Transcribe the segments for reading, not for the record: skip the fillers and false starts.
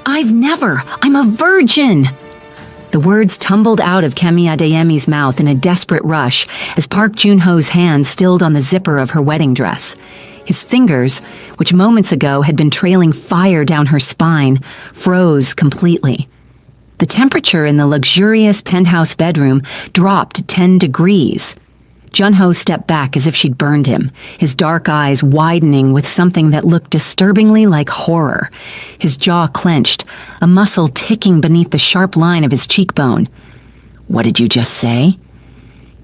I'm a virgin! The words tumbled out of Kemi Adeyemi's mouth in a desperate rush as Park Joon-ho's hand stilled on the zipper of her wedding dress. His fingers, which moments ago had been trailing fire down her spine, froze completely. The temperature in the luxurious penthouse bedroom dropped 10 degrees. Jun-ho stepped back as if she'd burned him, his dark eyes widening with something that looked disturbingly like horror. His jaw clenched, a muscle ticking beneath the sharp line of his cheekbone. "What did you just say?"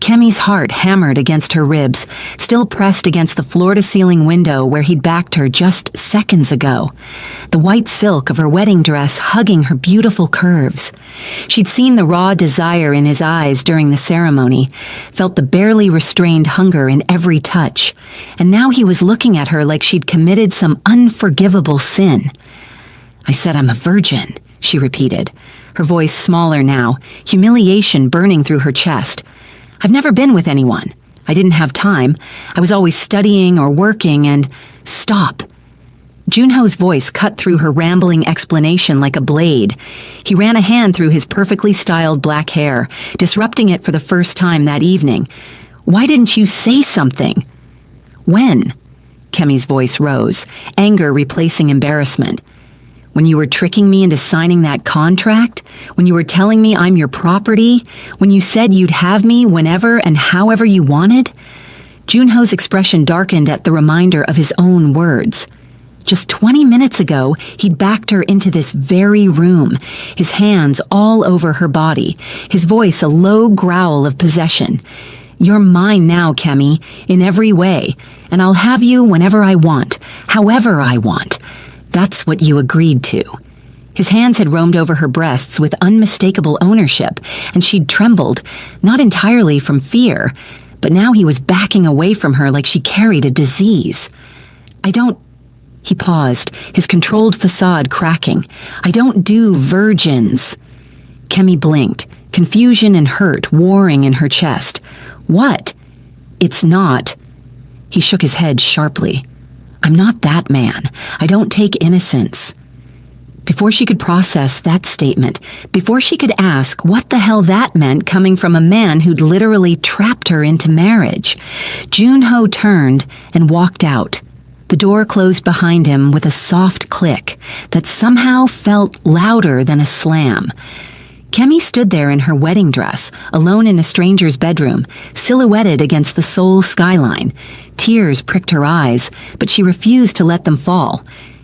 Kemi's heart hammered against her ribs, still pressed against the floor-to-ceiling window where he'd backed her just seconds ago, the white silk of her wedding dress hugging her beautiful curves. She'd seen the raw desire in his eyes during the ceremony, felt the barely restrained hunger in every touch, and now he was looking at her like she'd committed some unforgivable sin. "I said I'm a virgin," she repeated, her voice smaller now, humiliation burning through her chest. "I've never been with anyone. I didn't have time. I was always studying or working and—" "Stop." Joon-ho's voice cut through her rambling explanation like a blade. He ran a hand through his perfectly styled black hair, disrupting it for the first time that evening. "Why didn't you say something?" "When?" Kemi's voice rose, anger replacing embarrassment. "When you were tricking me into signing that contract? When you were telling me I'm your property? When you said you'd have me whenever and however you wanted?" Joon-ho's expression darkened at the reminder of his own words. Just 20 minutes ago, he'd backed her into this very room, his hands all over her body, his voice a low growl of possession. "You're mine now, Kemi, in every way, and I'll have you whenever I want, however I want. That's what you agreed to." His hands had roamed over her breasts with unmistakable ownership, and she'd trembled, not entirely from fear, but now he was backing away from her like she carried a disease. "I don't—" He paused, his controlled facade cracking. "I don't do virgins." Kemi blinked, confusion and hurt warring in her chest. "What?" "It's not." He shook his head sharply. "I'm not that man. I don't take innocence." Before she could process that statement, before she could ask what the hell that meant coming from a man who'd literally trapped her into marriage, Joon-ho turned and walked out. The door closed behind him with a soft click that somehow felt louder than a slam. Kemi stood there in her wedding dress, alone in a stranger's bedroom, silhouetted against the Seoul skyline. Tears pricked her eyes, but she refused to let them fall.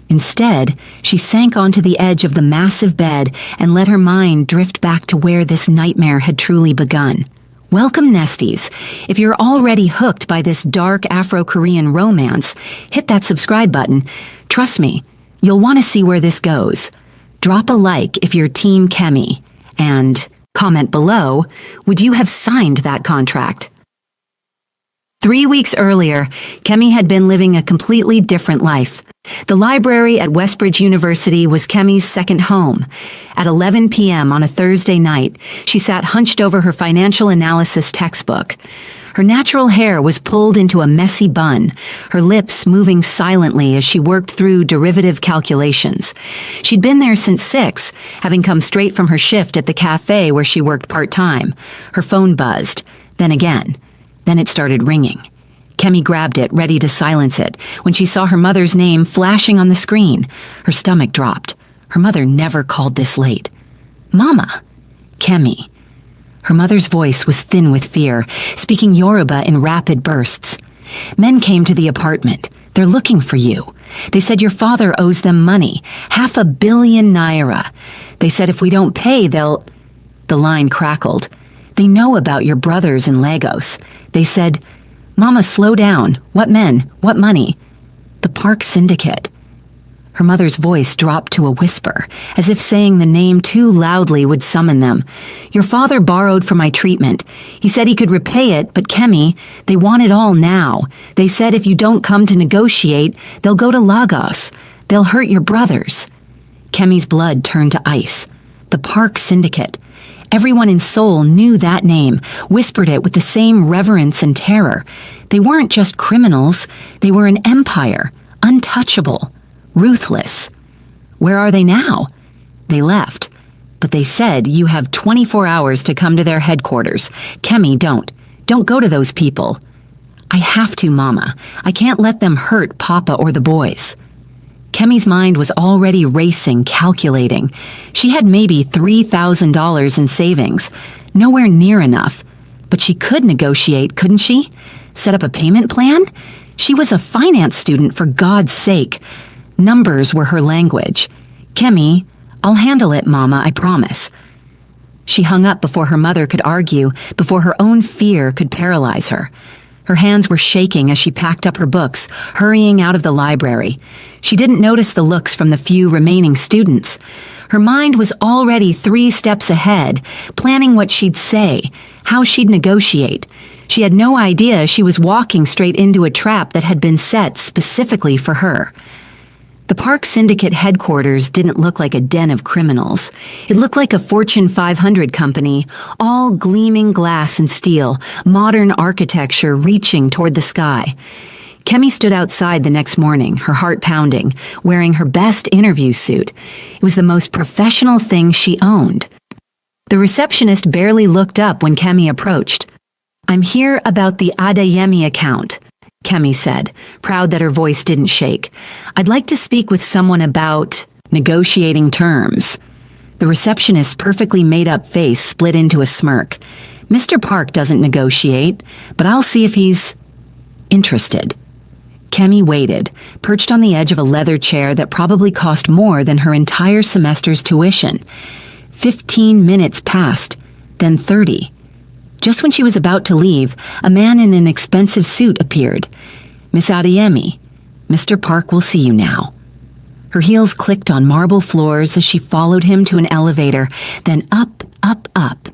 Instead, she sank onto the edge of the massive bed and let her mind drift back to where this nightmare had truly begun. Welcome, Nesties. If you're already hooked by this dark Afro-Korean romance, hit that subscribe button. Trust me, you'll want to see where this goes. Drop a like if you're Team Kemi. And comment below, would you have signed that contract? 3 weeks earlier, Kemi had been living a completely different life. The library at Westbridge University was Kemi's second home. At 11 p.m. on a Thursday night, she sat hunched over her financial analysis textbook. Her natural hair was pulled into a messy bun, her lips moving silently as she worked through derivative calculations. She'd been there since 6, having come straight from her shift at the cafe where she worked part-time. Her phone buzzed, then again. Then it started ringing. Kemi grabbed it, ready to silence it, when she saw her mother's name flashing on the screen. Her stomach dropped. Her mother never called this late. "Mama." "Kemi." Her mother's voice was thin with fear, speaking Yoruba in rapid bursts. "Men came to the apartment. They're looking for you. They said your father owes them money, 500 million naira. They said if we don't pay, they'll—" The line crackled. "They know about your brothers in Lagos. They said—" "Mama, slow down. What men? What money?" "The Park Syndicate." Her mother's voice dropped to a whisper, as if saying the name too loudly would summon them. "Your father borrowed for my treatment. He said he could repay it, but Kemi, they want it all now. They said if you don't come to negotiate, they'll go to Lagos. They'll hurt your brothers." Kemi's blood turned to ice. The Park Syndicate. Everyone in Seoul knew that name, whispered it with the same reverence and terror. They weren't just criminals. They were an empire, untouchable, ruthless. Where are they now? They left, but they said you have 24 hours to come to their headquarters. Kemi, don't. Don't go to those people. I have to, Mama. I can't let them hurt Papa or the boys. Kemi's mind was already racing, calculating. She had maybe $3,000 in savings. Nowhere near enough. But she could negotiate, couldn't she? Set up a payment plan? She was a finance student, for God's sake. Numbers were her language. Kemi, I'll handle it, Mama, I promise. She hung up before her mother could argue, before her own fear could paralyze her. Her hands were shaking as she packed up her books, hurrying out of the library. She didn't notice the looks from the few remaining students. Her mind was already 3 steps ahead, planning what she'd say, how she'd negotiate. She had no idea she was walking straight into a trap that had been set specifically for her. The Park Syndicate headquarters didn't look like a den of criminals. It looked like a Fortune 500 company, all gleaming glass and steel, modern architecture reaching toward the sky. Kemi stood outside the next morning, her heart pounding, wearing her best interview suit. It was the most professional thing she owned. The receptionist barely looked up when Kemi approached. "I'm here about the Adeyemi account," Kemi said, proud that her voice didn't shake. "I'd like to speak with someone about negotiating terms." The receptionist's perfectly made-up face split into a smirk. "Mr. Park doesn't negotiate, but I'll see if he's interested." Kemi waited, perched on the edge of a leather chair that probably cost more than her entire semester's tuition. 15 minutes passed, then 30. Just when she was about to leave, a man in an expensive suit appeared. "Miss Adeyemi, Mr. Park will see you now." Her heels clicked on marble floors as she followed him to an elevator, then up, up, up.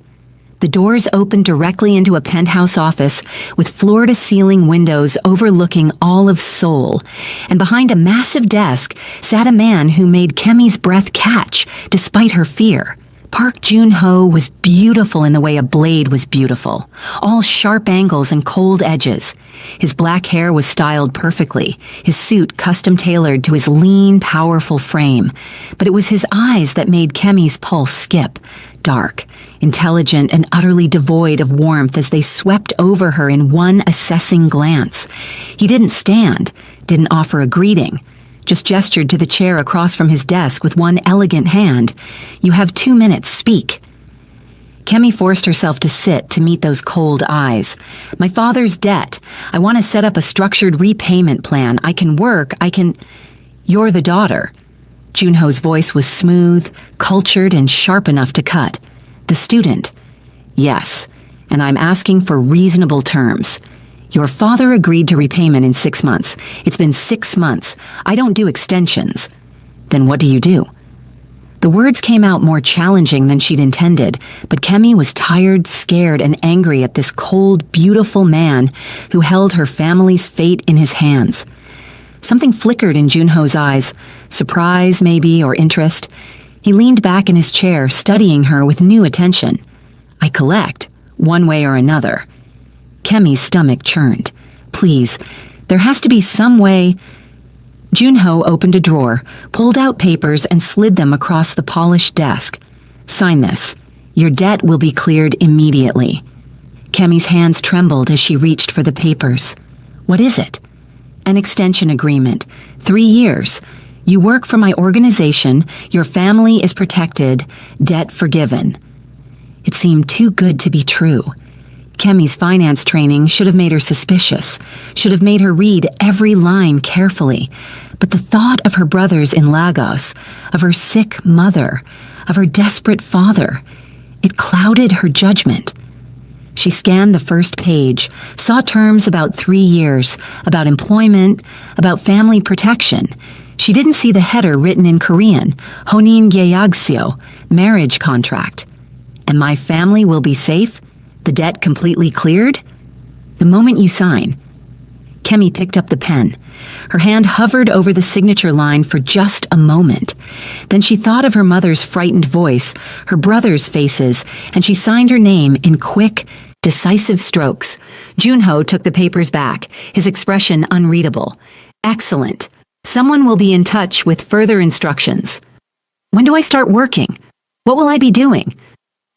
The doors opened directly into a penthouse office with floor-to-ceiling windows overlooking all of Seoul, and behind a massive desk sat a man who made Kemi's breath catch despite her fear. Park Joon-ho was beautiful in the way a blade was beautiful, all sharp angles and cold edges. His black hair was styled perfectly, his suit custom-tailored to his lean, powerful frame. But it was his eyes that made Kemi's pulse skip, dark, intelligent, and utterly devoid of warmth as they swept over her in one assessing glance. He didn't stand, didn't offer a greeting, just gestured to the chair across from his desk with one elegant hand. "You have 2 minutes, speak." Kemi forced herself to sit to meet those cold eyes. "My father's debt. I want to set up a structured repayment plan. I can work, You're the daughter." Joon-ho's voice was smooth, cultured, and sharp enough to cut. "The student." "Yes, and I'm asking for reasonable terms. Your father agreed to repayment in 6 months. It's been 6 months. I don't do extensions." "Then what do you do?" The words came out more challenging than she'd intended, but Kemi was tired, scared, and angry at this cold, beautiful man who held her family's fate in his hands. Something flickered in Joon-ho's eyes, surprise maybe, or interest. He leaned back in his chair, studying her with new attention. "I collect, one way or another." Kemi's stomach churned. "Please, there has to be some way." Joon-ho opened a drawer, pulled out papers, and slid them across the polished desk. "Sign this. Your debt will be cleared immediately." Kemi's hands trembled as she reached for the papers. "What is it?" "An extension agreement. 3 years. You work for my organization, your family is protected, debt forgiven." It seemed too good to be true. Kemi's finance training should have made her suspicious, should have made her read every line carefully. But the thought of her brothers in Lagos, of her sick mother, of her desperate father, it clouded her judgment. She scanned the first page, saw terms about 3 years, about employment, about family protection. She didn't see the header written in Korean, Honin Gyeagseo, marriage contract. "And my family will be safe? The debt completely cleared?" "The moment you sign." Kemi picked up the pen. Her hand hovered over the signature line for just a moment. Then she thought of her mother's frightened voice, her brothers' faces, and she signed her name in quick, decisive strokes. Joon-ho took the papers back, his expression unreadable. "Excellent. Someone will be in touch with further instructions." When do I start working? What will I be doing?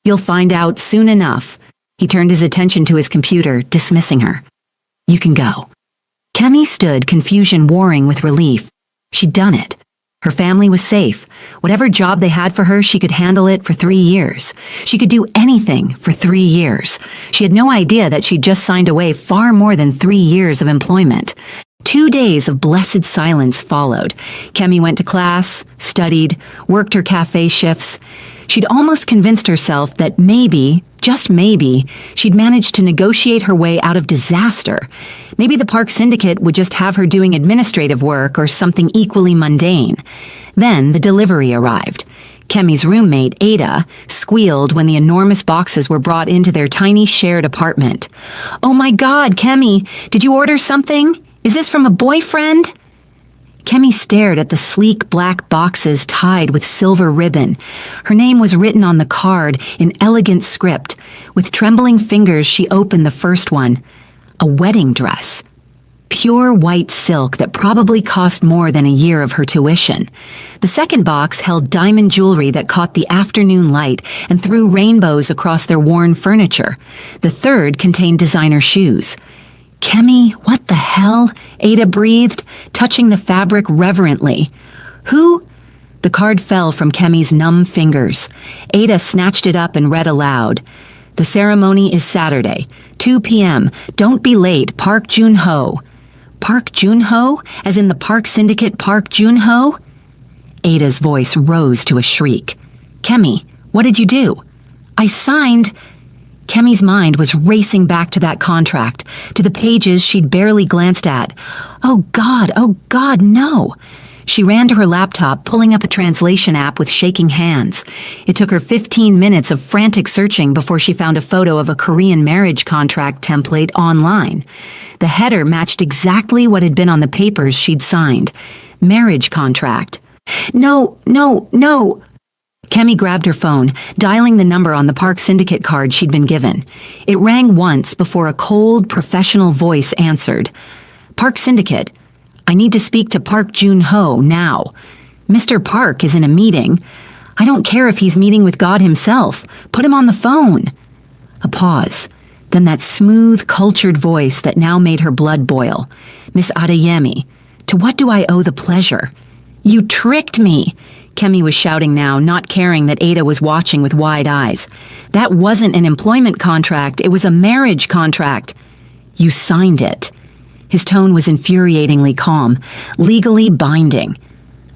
You'll find out soon enough. He turned his attention to his computer, dismissing her. You can go. Kemi stood, confusion warring with relief. She'd done it. Her family was safe. Whatever job they had for her, she could handle it for 3 years. She could do anything for 3 years. She had no idea that she'd just signed away far more than 3 years of employment. 2 days of blessed silence followed. Kemi went to class, studied, worked her cafe shifts. She'd almost convinced herself that maybe, just maybe, she'd managed to negotiate her way out of disaster. Maybe the park syndicate would just have her doing administrative work or something equally mundane. Then the delivery arrived. Kemi's roommate, Ada, squealed when the enormous boxes were brought into their tiny shared apartment. "Oh my God, Kemi, did you order something? Is this from a boyfriend?" Kemi stared at the sleek black boxes tied with silver ribbon. Her name was written on the card in elegant script. With trembling fingers, she opened the first one. A wedding dress. Pure white silk that probably cost more than a year of her tuition. The second box held diamond jewelry that caught the afternoon light and threw rainbows across their worn furniture. The third contained designer shoes. "Kemi, what the hell?" Ada breathed, touching the fabric reverently. "Who?" The card fell from Kemi's numb fingers. Ada snatched it up and read aloud. "The ceremony is Saturday, 2 p.m. Don't be late, Park Jun-ho." Park Jun-ho? As in the Park Syndicate Park Jun-ho? Ada's voice rose to a shriek. "Kemi, what did you do?" "I signed..." Kemi's mind was racing back to that contract, to the pages she'd barely glanced at. Oh God, no! She ran to her laptop, pulling up a translation app with shaking hands. It took her 15 minutes of frantic searching before she found a photo of a Korean marriage contract template online. The header matched exactly what had been on the papers she'd signed. Marriage contract. No! Kemi grabbed her phone, dialing the number on the Park Syndicate card she'd been given. It rang once before a cold, professional voice answered. "Park Syndicate. I need to speak to Park Jun-ho now. Mr. Park is in a meeting. I don't care if he's meeting with God himself. Put him on the phone." A pause. Then that smooth, cultured voice that now made her blood boil. "Miss Adeyemi, to what do I owe the pleasure?" "You tricked me!" Kemi was shouting now, not caring that Ada was watching with wide eyes. "That wasn't an employment contract, it was a marriage contract." "You signed it." His tone was infuriatingly calm, legally binding.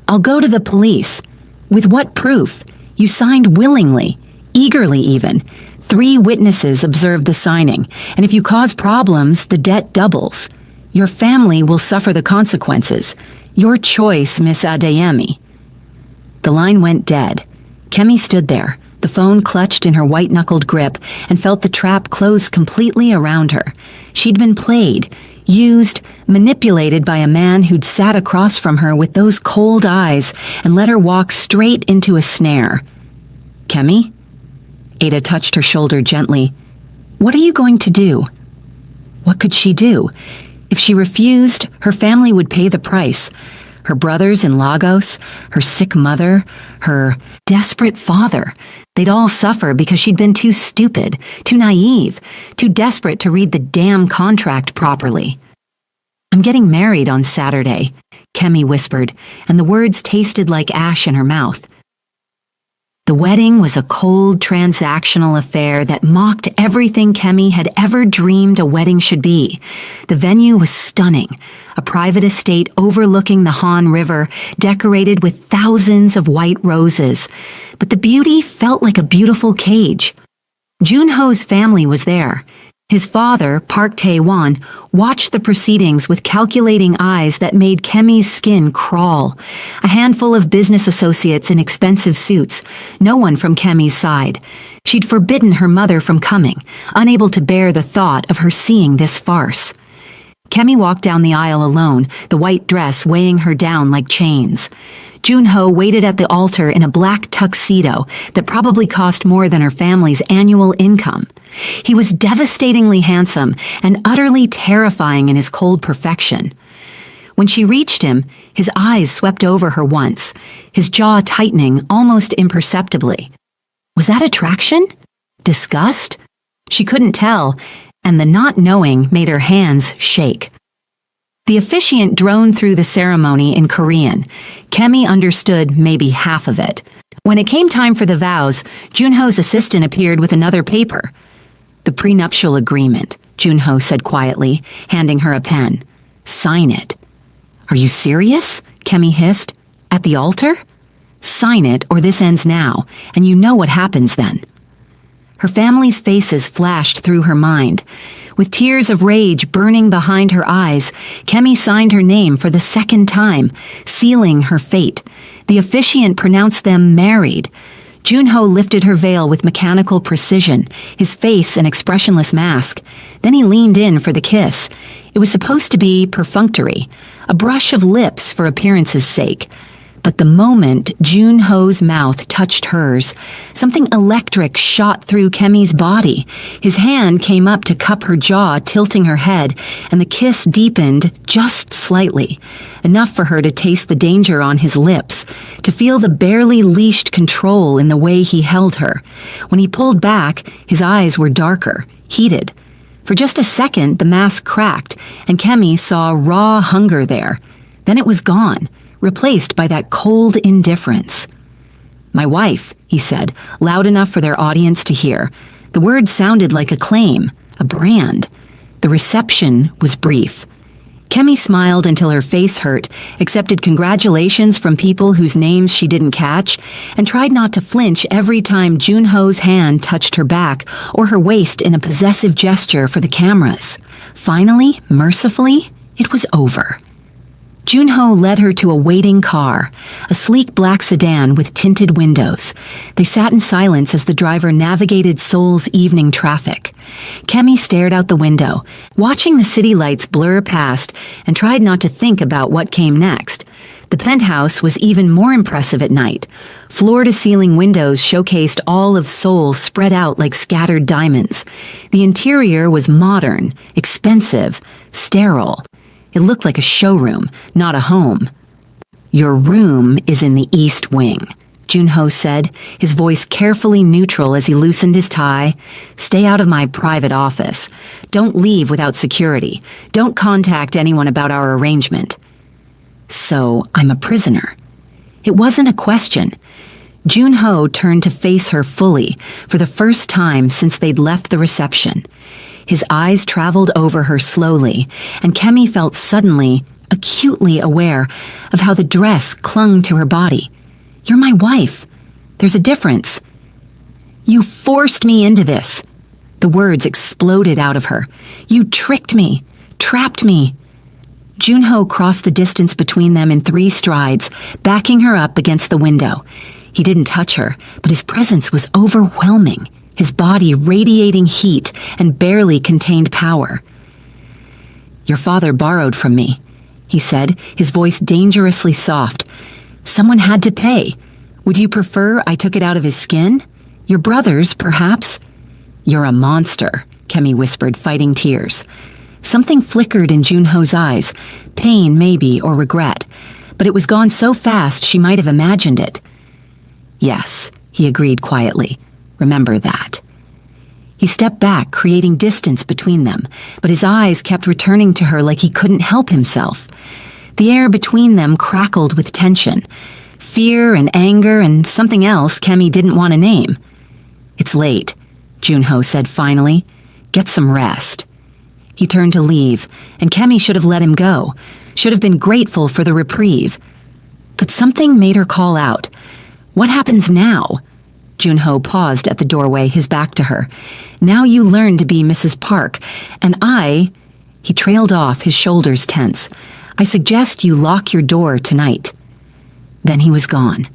"I'll go to the police." "With what proof? You signed willingly, eagerly even. 3 witnesses observed the signing, and if you cause problems, the debt doubles. Your family will suffer the consequences. Your choice, Miss Adeyemi." The line went dead. Kemi stood there, the phone clutched in her white-knuckled grip, and felt the trap close completely around her. She'd been played, used, manipulated by a man who'd sat across from her with those cold eyes and let her walk straight into a snare. "Kemi?" Ada touched her shoulder gently. "What are you going to do?" What could she do? If she refused, her family would pay the price. Her brothers in Lagos, her sick mother, her desperate father. They'd all suffer because she'd been too stupid, too naive, too desperate to read the damn contract properly. "I'm getting married on Saturday," Kemi whispered, and the words tasted like ash in her mouth. The wedding was a cold, transactional affair that mocked everything Kemi had ever dreamed a wedding should be. The venue was stunning, a private estate overlooking the Han River, decorated with thousands of white roses. But the beauty felt like a beautiful cage. Jun-ho's family was there. His father, Park Tae-won, watched the proceedings with calculating eyes that made Kemi's skin crawl. A handful of business associates in expensive suits, no one from Kemi's side. She'd forbidden her mother from coming, unable to bear the thought of her seeing this farce. Kemi walked down the aisle alone, the white dress weighing her down like chains. Jun-ho waited at the altar in a black tuxedo that probably cost more than her family's annual income. He was devastatingly handsome and utterly terrifying in his cold perfection. When she reached him, his eyes swept over her once, his jaw tightening almost imperceptibly. Was that attraction? Disgust? She couldn't tell, and the not knowing made her hands shake. The officiant droned through the ceremony in Korean. Kemi understood maybe half of it. When it came time for the vows, Junho's assistant appeared with another paper. "The prenuptial agreement," Junho said quietly, handing her a pen. "Sign it." "Are you serious?" Kemi hissed. "At the altar?" "Sign it or this ends now, and you know what happens then." Her family's faces flashed through her mind. With tears of rage burning behind her eyes, Kemi signed her name for the second time, sealing her fate. The officiant pronounced them married. Junho lifted her veil with mechanical precision, his face an expressionless mask. Then he leaned in for the kiss. It was supposed to be perfunctory, a brush of lips for appearance's sake. But the moment Junho's mouth touched hers, something electric shot through Kemi's body. His hand came up to cup her jaw, tilting her head, and the kiss deepened just slightly, enough for her to taste the danger on his lips, to feel the barely leashed control in the way he held her. When he pulled back, his eyes were darker, heated. For just a second, the mask cracked, and Kemi saw raw hunger there. Then it was gone, replaced by that cold indifference. "My wife," he said, loud enough for their audience to hear. The word sounded like a claim, a brand. The reception was brief. Kemi smiled until her face hurt, accepted congratulations from people whose names she didn't catch, and tried not to flinch every time Junho's hand touched her back or her waist in a possessive gesture for the cameras. Finally, mercifully, it was over. Junho led her to a waiting car, a sleek black sedan with tinted windows. They sat in silence as the driver navigated Seoul's evening traffic. Kemi stared out the window, watching the city lights blur past, and tried not to think about what came next. The penthouse was even more impressive at night. Floor-to-ceiling windows showcased all of Seoul spread out like scattered diamonds. The interior was modern, expensive, sterile. It looked like a showroom, not a home. "Your room is in the East Wing," Junho said, his voice carefully neutral as he loosened his tie. "Stay out of my private office. Don't leave without security. Don't contact anyone about our arrangement." "So, I'm a prisoner." It wasn't a question. Junho turned to face her fully, for the first time since they'd left the reception. His eyes traveled over her slowly, and Kemi felt suddenly, acutely aware of how the dress clung to her body. "You're my wife. There's a difference." "You forced me into this." The words exploded out of her. "You tricked me, trapped me." Junho crossed the distance between them in 3 strides, backing her up against the window. He didn't touch her, but his presence was overwhelming, his body radiating heat and barely contained power. "Your father borrowed from me," he said, his voice dangerously soft. "Someone had to pay. Would you prefer I took it out of his skin? Your brother's, perhaps?" "You're a monster," Kemi whispered, fighting tears. Something flickered in Junho's eyes, pain maybe, or regret, but it was gone so fast she might have imagined it. "Yes," he agreed quietly. "Remember that." He stepped back, creating distance between them, but his eyes kept returning to her like he couldn't help himself. The air between them crackled with tension, fear and anger and something else Kemi didn't want to name. "It's late," Junho said finally. "Get some rest." He turned to leave, and Kemi should have let him go, should have been grateful for the reprieve. But something made her call out. "What happens now?" Junho paused at the doorway, his back to her. "Now you learn to be Mrs. Park, and He trailed off, his shoulders tense. "I suggest you lock your door tonight." Then he was gone,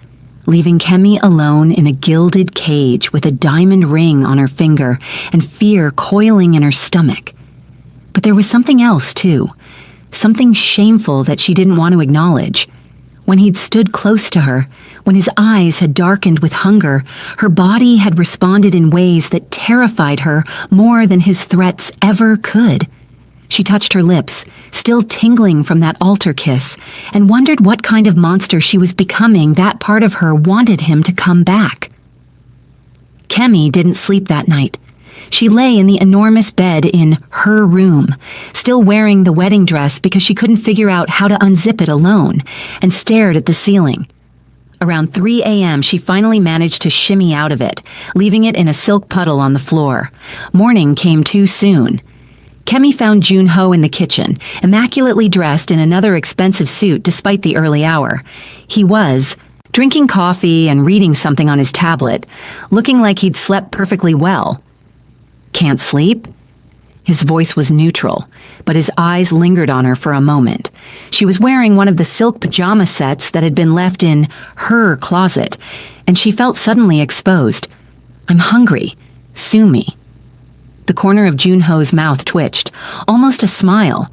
leaving Kemi alone in a gilded cage with a diamond ring on her finger and fear coiling in her stomach. But there was something else, too. Something shameful that she didn't want to acknowledge. When he'd stood close to her, when his eyes had darkened with hunger, her body had responded in ways that terrified her more than his threats ever could. She touched her lips, still tingling from that altar kiss, and wondered what kind of monster she was becoming. That part of her wanted him to come back. Kemi didn't sleep that night. She lay in the enormous bed in her room, still wearing the wedding dress because she couldn't figure out how to unzip it alone, and stared at the ceiling. Around 3 a.m., she finally managed to shimmy out of it, leaving it in a silk puddle on the floor. Morning came too soon. Kemi found Junho in the kitchen, immaculately dressed in another expensive suit despite the early hour. He was drinking coffee and reading something on his tablet, looking like he'd slept perfectly well. "Can't sleep?" His voice was neutral, but his eyes lingered on her for a moment. She was wearing one of the silk pajama sets that had been left in her closet, and she felt suddenly exposed. "I'm hungry. Sue me." The corner of Junho's mouth twitched, almost a smile.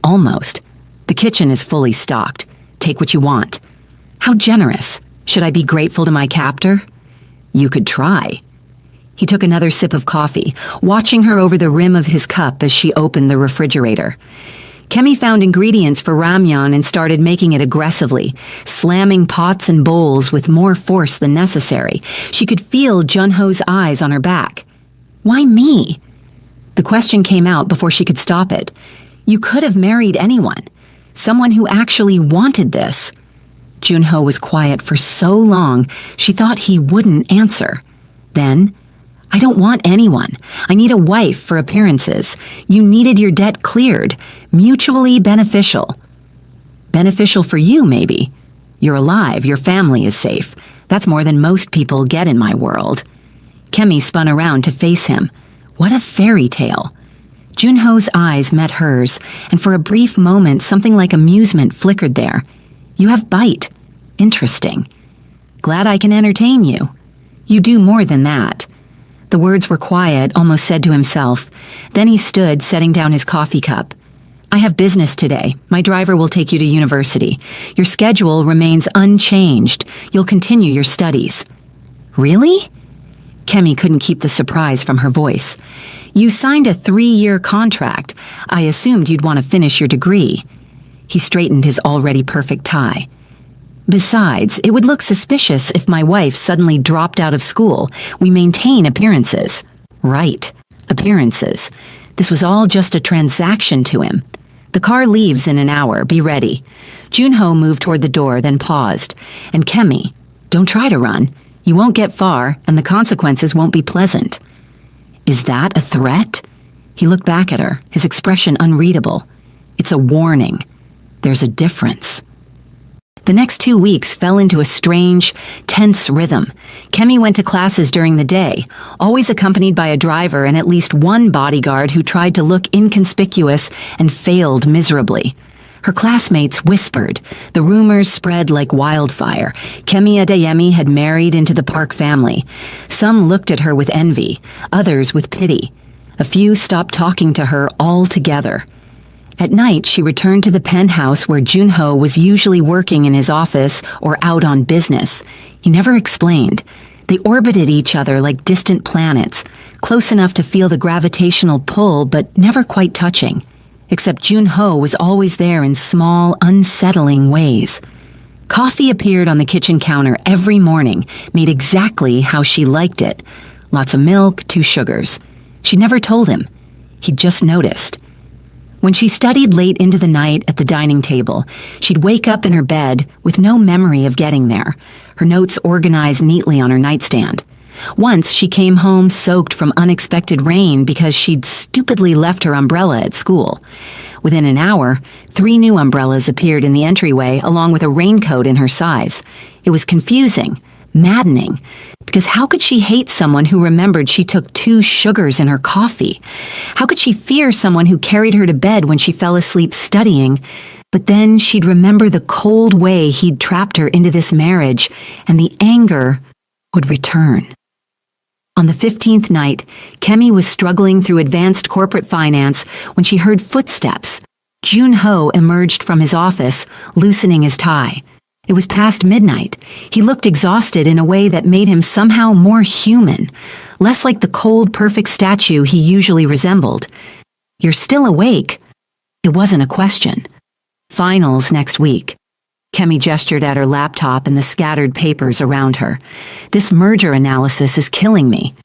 "Almost. The kitchen is fully stocked. Take what you want." "How generous. Should I be grateful to my captor?" "You could try." He took another sip of coffee, watching her over the rim of his cup as she opened the refrigerator. Kemi found ingredients for ramyeon and started making it aggressively, slamming pots and bowls with more force than necessary. She could feel Junho's eyes on her back. "Why me?" The question came out before she could stop it. "You could have married anyone. Someone who actually wanted this." Junho was quiet for so long, she thought he wouldn't answer. Then, "I don't want anyone. I need a wife for appearances. You needed your debt cleared. Mutually beneficial." "Beneficial for you, maybe. You're alive, your family is safe. That's more than most people get in my world." Kemi spun around to face him. What a fairy tale. Junho's eyes met hers, and for a brief moment something like amusement flickered there. "You have bite. Interesting. Glad I can entertain you. You do more than that." The words were quiet, almost said to himself. Then he stood, setting down his coffee cup. "I have business today. My driver will take you to university. Your schedule remains unchanged. You'll continue your studies." "Really?" Kemi couldn't keep the surprise from her voice. "You signed a 3-year contract. I assumed you'd want to finish your degree." He straightened his already perfect tie. "Besides, it would look suspicious if my wife suddenly dropped out of school. We maintain appearances." Right, appearances. This was all just a transaction to him. "The car leaves in an hour. Be ready." Junho moved toward the door, then paused. "And Kemi, don't try to run. You won't get far, and the consequences won't be pleasant." "Is that a threat?" He looked back at her, his expression unreadable. "It's a warning. There's a difference." The next 2 weeks fell into a strange, tense rhythm. Kemi went to classes during the day, always accompanied by a driver and at least one bodyguard who tried to look inconspicuous and failed miserably. Her classmates whispered. The rumors spread like wildfire. Kemi Adeyemi had married into the Park family. Some looked at her with envy, others with pity. A few stopped talking to her altogether. At night, she returned to the penthouse where Junho was usually working in his office or out on business. He never explained. They orbited each other like distant planets, close enough to feel the gravitational pull but never quite touching. Except Junho was always there in small, unsettling ways. Coffee appeared on the kitchen counter every morning, made exactly how she liked it. Lots of milk, 2 sugars. She never told him. He'd just noticed. When she studied late into the night at the dining table, she'd wake up in her bed with no memory of getting there, her notes organized neatly on her nightstand. Once she came home soaked from unexpected rain because she'd stupidly left her umbrella at school. Within an hour, 3 new umbrellas appeared in the entryway along with a raincoat in her size. It was confusing, maddening, because how could she hate someone who remembered she took 2 sugars in her coffee? How could she fear someone who carried her to bed when she fell asleep studying? But then she'd remember the cold way he'd trapped her into this marriage, and the anger would return. On the 15th night, Kemi was struggling through advanced corporate finance when she heard footsteps. Junho emerged from his office, loosening his tie. It was past midnight. He looked exhausted in a way that made him somehow more human, less like the cold, perfect statue he usually resembled. "You're still awake." It wasn't a question. Finals next week. Kemi gestured at her laptop and the scattered papers around her. This merger analysis is killing me.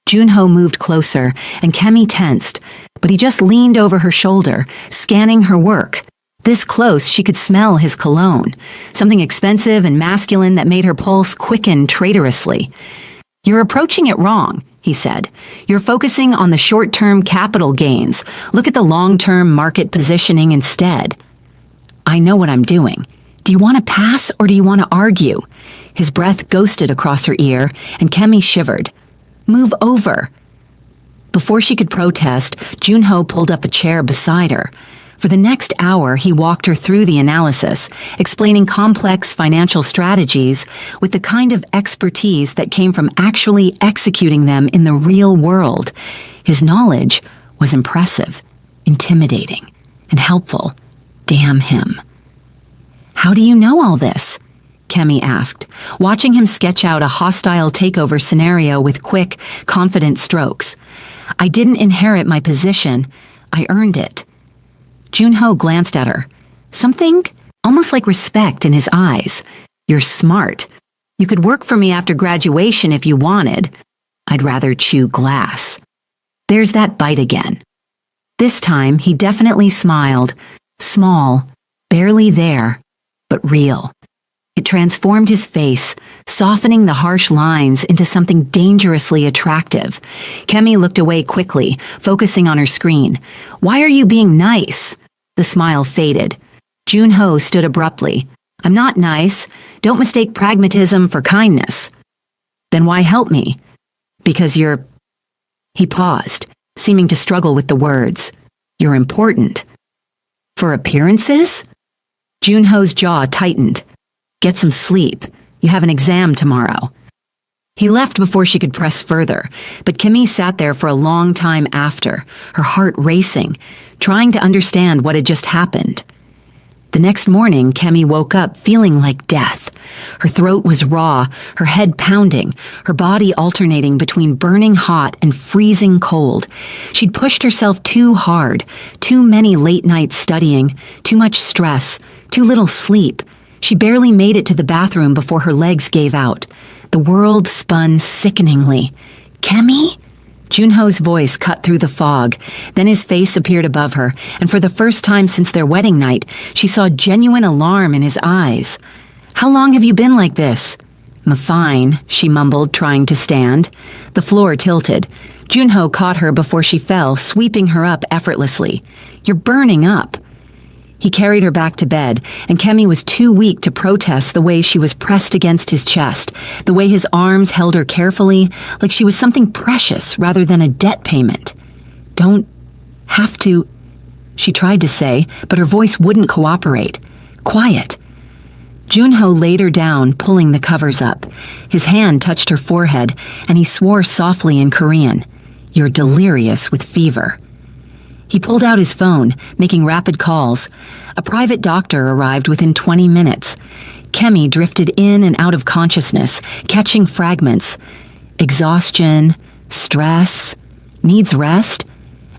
Junho moved closer, and Kemi tensed, but he just leaned over her shoulder, scanning her work. This close, she could smell his cologne, something expensive and masculine that made her pulse quicken traitorously. "You're approaching it wrong," he said. "You're focusing on the short-term capital gains. Look at the long-term market positioning instead." "I know what I'm doing. Do you want to pass or do you want to argue?" His breath ghosted across her ear, and Kemi shivered. "Move over." Before she could protest, Junho pulled up a chair beside her. For the next hour, he walked her through the analysis, explaining complex financial strategies with the kind of expertise that came from actually executing them in the real world. His knowledge was impressive, intimidating, and helpful. Damn him. "How do you know all this?" Kemi asked, watching him sketch out a hostile takeover scenario with quick, confident strokes. "I didn't inherit my position. I earned it." Junho glanced at her. Something almost like respect in his eyes. "You're smart. You could work for me after graduation if you wanted. I'd rather chew glass." There's that bite again. This time, he definitely smiled. Small, barely there, but real. It transformed his face, softening the harsh lines into something dangerously attractive. Kemi looked away quickly, focusing on her screen. "Why are you being nice?" The smile faded. Junho stood abruptly. "I'm not nice. Don't mistake pragmatism for kindness." "Then why help me?" "Because you're—" He paused, seeming to struggle with the words. "You're important." "For appearances?" Junho's jaw tightened. "Get some sleep. You have an exam tomorrow." He left before she could press further, but Kemi sat there for a long time after, her heart racing, trying to understand what had just happened. The next morning, Kemi woke up feeling like death. Her throat was raw, her head pounding, her body alternating between burning hot and freezing cold. She'd pushed herself too hard, too many late nights studying, too much stress, too little sleep. She barely made it to the bathroom before her legs gave out. The world spun sickeningly. "Kemi?" Junho's voice cut through the fog. Then his face appeared above her, and for the first time since their wedding night, she saw genuine alarm in his eyes. "How long have you been like this?" "Fine," she mumbled, trying to stand. The floor tilted. Junho caught her before she fell, sweeping her up effortlessly. "You're burning up." He carried her back to bed, and Kemi was too weak to protest the way she was pressed against his chest, the way his arms held her carefully, like she was something precious rather than a debt payment. "Don't have to," she tried to say, but her voice wouldn't cooperate. "Quiet." Junho laid her down, pulling the covers up. His hand touched her forehead, and he swore softly in Korean. "You're delirious with fever." He pulled out his phone, making rapid calls. A private doctor arrived within 20 minutes. Kemi drifted in and out of consciousness, catching fragments. Exhaustion, stress, needs rest.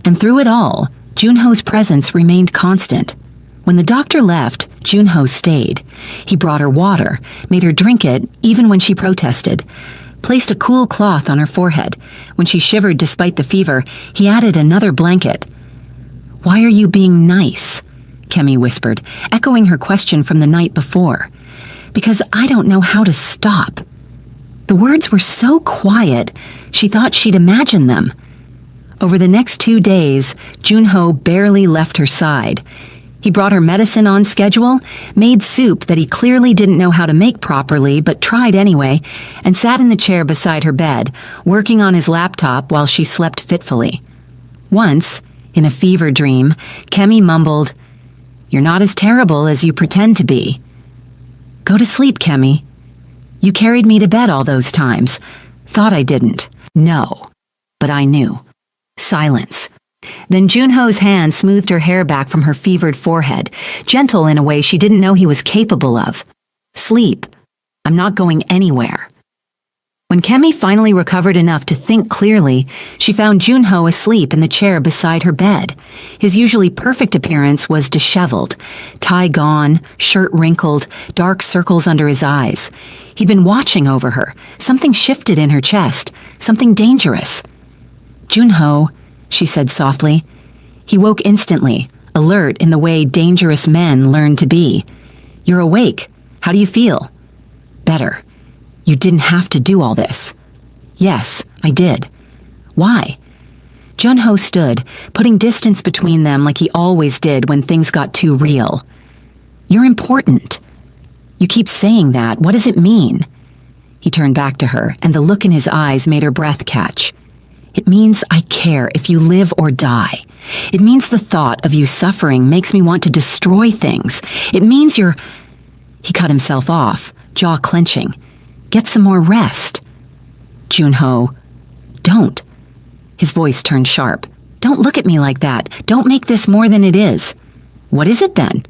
And through it all, Junho's presence remained constant. When the doctor left, Junho stayed. He brought her water, made her drink it even when she protested, placed a cool cloth on her forehead. When she shivered despite the fever, he added another blanket. "Why are you being nice?" Kemi whispered, echoing her question from the night before. "Because I don't know how to stop." The words were so quiet, she thought she'd imagined them. Over the next 2 days, Junho barely left her side. He brought her medicine on schedule, made soup that he clearly didn't know how to make properly but tried anyway, and sat in the chair beside her bed, working on his laptop while she slept fitfully. Once, in a fever dream, Kemi mumbled, "You're not as terrible as you pretend to be." "Go to sleep, Kemi. You carried me to bed all those times. Thought I didn't." "No." But I knew. Silence. Then Junho's hand smoothed her hair back from her fevered forehead, gentle in a way she didn't know he was capable of. "Sleep. I'm not going anywhere." When Kemi finally recovered enough to think clearly, she found Junho asleep in the chair beside her bed. His usually perfect appearance was disheveled, tie gone, shirt wrinkled, dark circles under his eyes. He'd been watching over her. Something shifted in her chest, something dangerous. "Junho," she said softly. He woke instantly, alert in the way dangerous men learn to be. "You're awake. How do you feel?" "Better. You didn't have to do all this." "Yes, I did." "Why?" Junho stood, putting distance between them like he always did when things got too real. "You're important." "You keep saying that. What does it mean?" He turned back to her, and the look in his eyes made her breath catch. "It means I care if you live or die. It means the thought of you suffering makes me want to destroy things. It means you're—" He cut himself off, jaw clenching. "Get some more rest." "Junho, don't." His voice turned sharp. "Don't look at me like that. Don't make this more than it is." "What is it then?"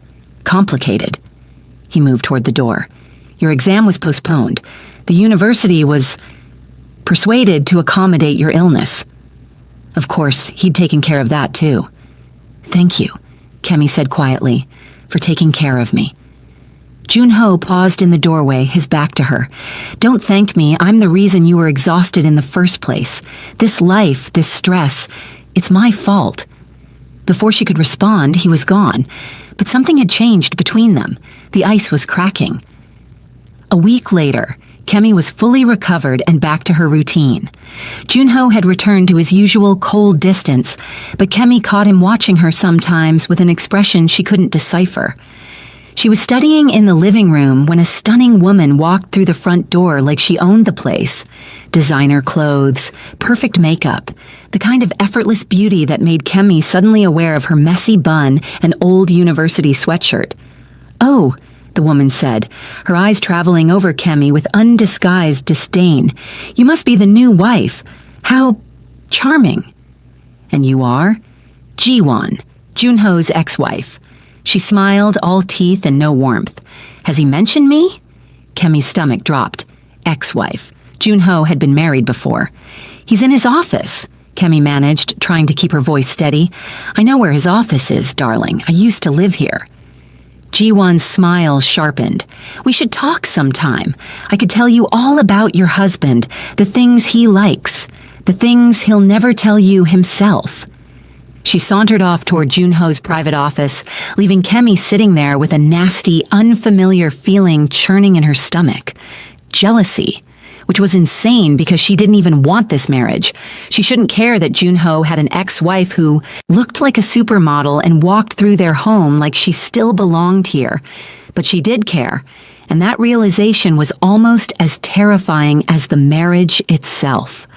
"Complicated." He moved toward the door. "Your exam was postponed. The university was persuaded to accommodate your illness." Of course, he'd taken care of that too. "Thank you," Kemi said quietly, "for taking care of me." Junho paused in the doorway, his back to her. "Don't thank me. I'm the reason you were exhausted in the first place. This life, this stress, it's my fault." Before she could respond, he was gone. But something had changed between them. The ice was cracking. A week later, Kemi was fully recovered and back to her routine. Junho had returned to his usual cold distance, but Kemi caught him watching her sometimes with an expression she couldn't decipher. She was studying in the living room when a stunning woman walked through the front door like she owned the place. Designer clothes, perfect makeup, the kind of effortless beauty that made Kemi suddenly aware of her messy bun and old university sweatshirt. "Oh," the woman said, her eyes traveling over Kemi with undisguised disdain. "You must be the new wife. How charming." "And you are?" "Jiwon, Junho's ex-wife." She smiled, all teeth and no warmth. "Has he mentioned me?" Kemi's stomach dropped. Ex-wife. Junho had been married before. "He's in his office," Kemi managed, trying to keep her voice steady. "I know where his office is, darling. I used to live here." Jiwon's smile sharpened. "We should talk sometime. I could tell you all about your husband, the things he likes, the things he'll never tell you himself." She sauntered off toward Junho's private office, leaving Kemi sitting there with a nasty, unfamiliar feeling churning in her stomach. Jealousy, which was insane because she didn't even want this marriage. She shouldn't care that Junho had an ex-wife who looked like a supermodel and walked through their home like she still belonged here. But she did care, and that realization was almost as terrifying as the marriage itself.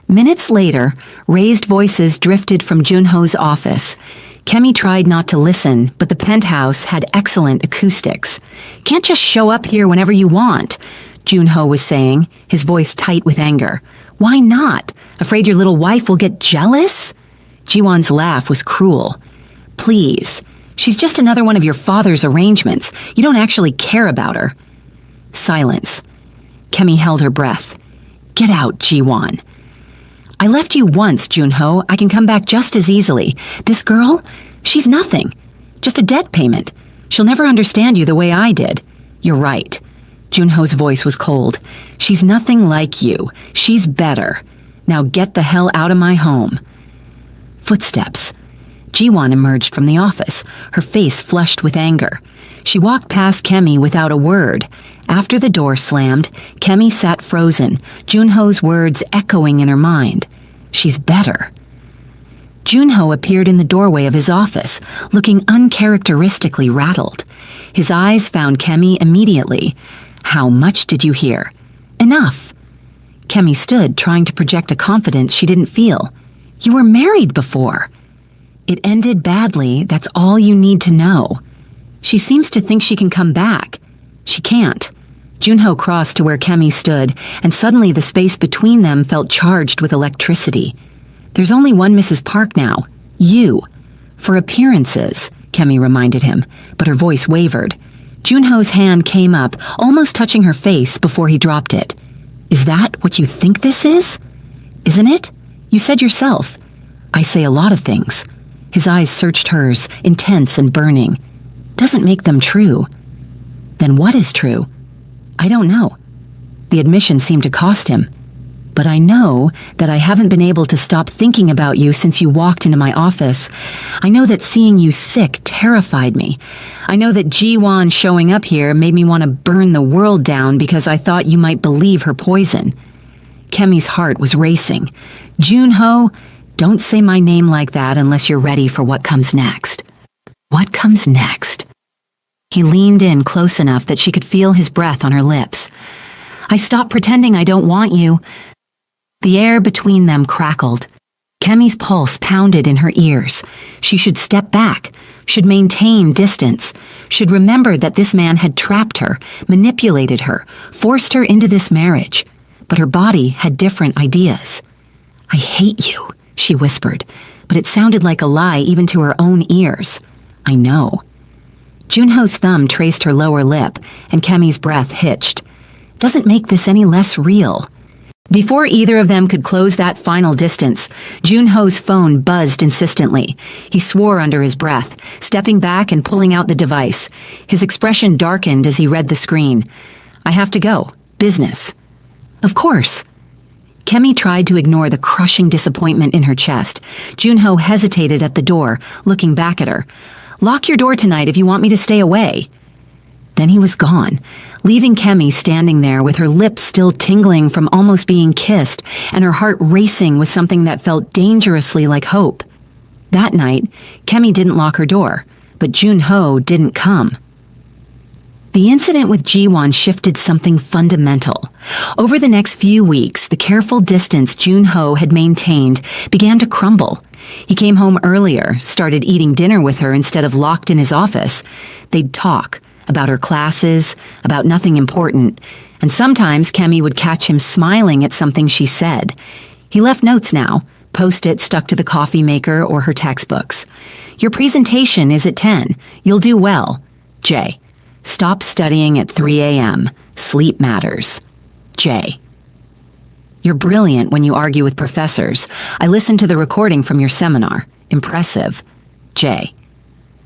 Minutes later, raised voices drifted from Junho's office. Kemi tried not to listen, but the penthouse had excellent acoustics. "Can't just show up here whenever you want," Junho was saying, his voice tight with anger. "Why not? Afraid your little wife will get jealous?" Jiwon's laugh was cruel. "Please, she's just another one of your father's arrangements. You don't actually care about her." Silence. Kemi held her breath. "Get out, Jiwon." "I left you once, Junho. I can come back just as easily. This girl, she's nothing. Just a debt payment. She'll never understand you the way I did." "You're right." Junho's voice was cold. "She's nothing like you. She's better. Now get the hell out of my home." Footsteps. Jiwon emerged from the office, her face flushed with anger. She walked past Kemi without a word. After the door slammed, Kemi sat frozen, Junho's words echoing in her mind. "She's better." Junho appeared in the doorway of his office, looking uncharacteristically rattled. His eyes found Kemi immediately. "How much did you hear?" "Enough." Kemi stood, trying to project a confidence she didn't feel. "You were married before." "It ended badly, that's all you need to know." "She seems to think she can come back." "She can't." Junho crossed to where Kemi stood, and suddenly the space between them felt charged with electricity. "There's only one Mrs. Park now. You." "For appearances," Kemi reminded him, but her voice wavered. Junho's hand came up, almost touching her face before he dropped it. Is that what you think this is? Isn't it? You said yourself. I say a lot of things. His eyes searched hers, intense and burning. Doesn't make them true. Then what is true? I don't know. The admission seemed to cost him. But I know that I haven't been able to stop thinking about you since you walked into my office. I know that seeing you sick terrified me. I know that Ji-won showing up here made me want to burn the world down because I thought you might believe her poison. Kemi's heart was racing. Junho, don't say my name like that unless you're ready for what comes next. What comes next? He leaned in close enough that she could feel his breath on her lips. I stopped pretending I don't want you. The air between them crackled. Kemi's pulse pounded in her ears. She should step back, should maintain distance, should remember that this man had trapped her, manipulated her, forced her into this marriage. But her body had different ideas. I hate you, she whispered, but it sounded like a lie even to her own ears. I know. Junho's thumb traced her lower lip, and Kemi's breath hitched. Doesn't make this any less real. Before either of them could close that final distance, Junho's phone buzzed insistently. He swore under his breath, stepping back and pulling out the device. His expression darkened as he read the screen. I have to go. Business. Of course. Kemi tried to ignore the crushing disappointment in her chest. Junho hesitated at the door, looking back at her. Lock your door tonight if you want me to stay away. Then he was gone, leaving Kemi standing there with her lips still tingling from almost being kissed and her heart racing with something that felt dangerously like hope. That night, Kemi didn't lock her door, but Junho didn't come. The incident with Ji-won shifted something fundamental. Over the next few weeks, the careful distance Junho had maintained began to crumble. He came home earlier, started eating dinner with her instead of locked in his office. They'd talk about her classes, about nothing important, and sometimes Kemi would catch him smiling at something she said. He left notes now, post-its stuck to the coffee maker or her textbooks. Your presentation is at 10. You'll do well. J. Stop studying at 3 a.m. Sleep matters. J. You're brilliant when you argue with professors. I listened to the recording from your seminar. Impressive. J.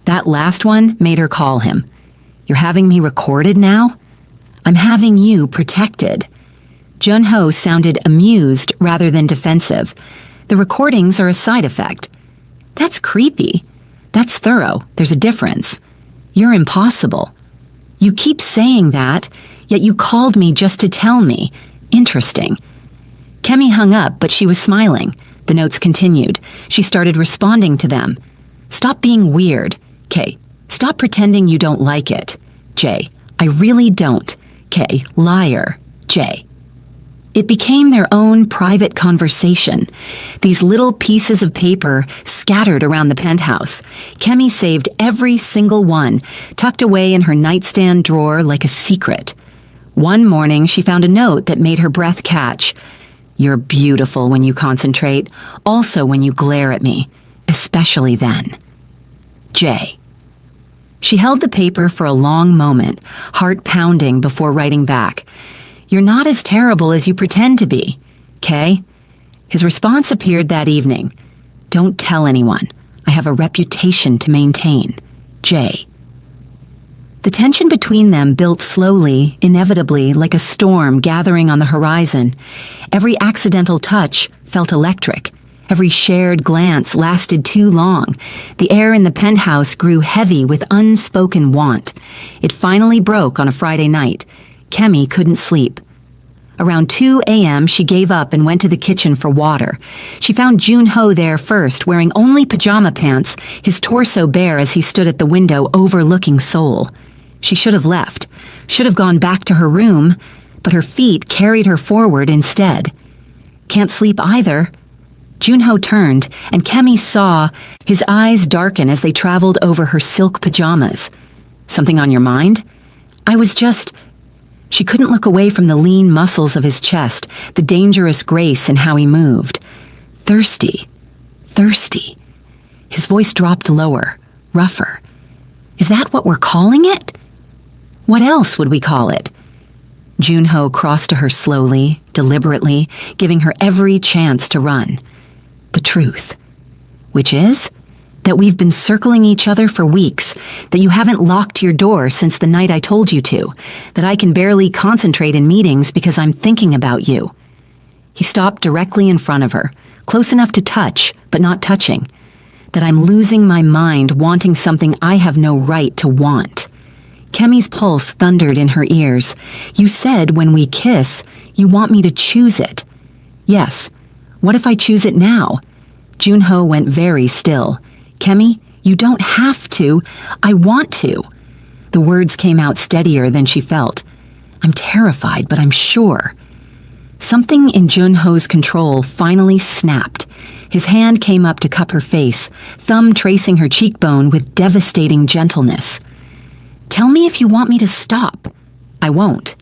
That last one made her call him. You're having me recorded now? I'm having you protected. Junho sounded amused rather than defensive. The recordings are a side effect. That's creepy. That's thorough. There's a difference. You're impossible. You keep saying that, yet you called me just to tell me. Interesting. Kemi hung up, but she was smiling. The notes continued. She started responding to them. Stop being weird. K. Stop pretending you don't like it. J. I really don't. K. Liar. J. It became their own private conversation. These little pieces of paper scattered around the penthouse. Kemi saved every single one, tucked away in her nightstand drawer like a secret. One morning, she found a note that made her breath catch. You're beautiful when you concentrate, also when you glare at me, especially then. J. She held the paper for a long moment, heart pounding before writing back. You're not as terrible as you pretend to be, K. His response appeared that evening. Don't tell anyone. I have a reputation to maintain. J. The tension between them built slowly, inevitably, like a storm gathering on the horizon. Every accidental touch felt electric. Every shared glance lasted too long. The air in the penthouse grew heavy with unspoken want. It finally broke on a Friday night. Kemi couldn't sleep. Around 2 a.m., she gave up and went to the kitchen for water. She found Junho there first, wearing only pajama pants, his torso bare as he stood at the window overlooking Seoul. She should have left, should have gone back to her room, but her feet carried her forward instead. Can't sleep either. Junho turned, and Kemi saw his eyes darken as they traveled over her silk pajamas. Something on your mind? I was just... She couldn't look away from the lean muscles of his chest, the dangerous grace in how he moved. Thirsty. Thirsty. His voice dropped lower, rougher. Is that what we're calling it? What else would we call it? Junho crossed to her slowly, deliberately, giving her every chance to run. The truth. Which is that we've been circling each other for weeks, that you haven't locked your door since the night I told you to, that I can barely concentrate in meetings because I'm thinking about you. He stopped directly in front of her, close enough to touch, but not touching. That I'm losing my mind wanting something I have no right to want. Kemi's pulse thundered in her ears. You said when we kiss, you want me to choose it. Yes. What if I choose it now? Junho went very still. Kemi, you don't have to. I want to. The words came out steadier than she felt. I'm terrified, but I'm sure. Something in Junho's control finally snapped. His hand came up to cup her face, thumb tracing her cheekbone with devastating gentleness. Tell me if you want me to stop. I won't.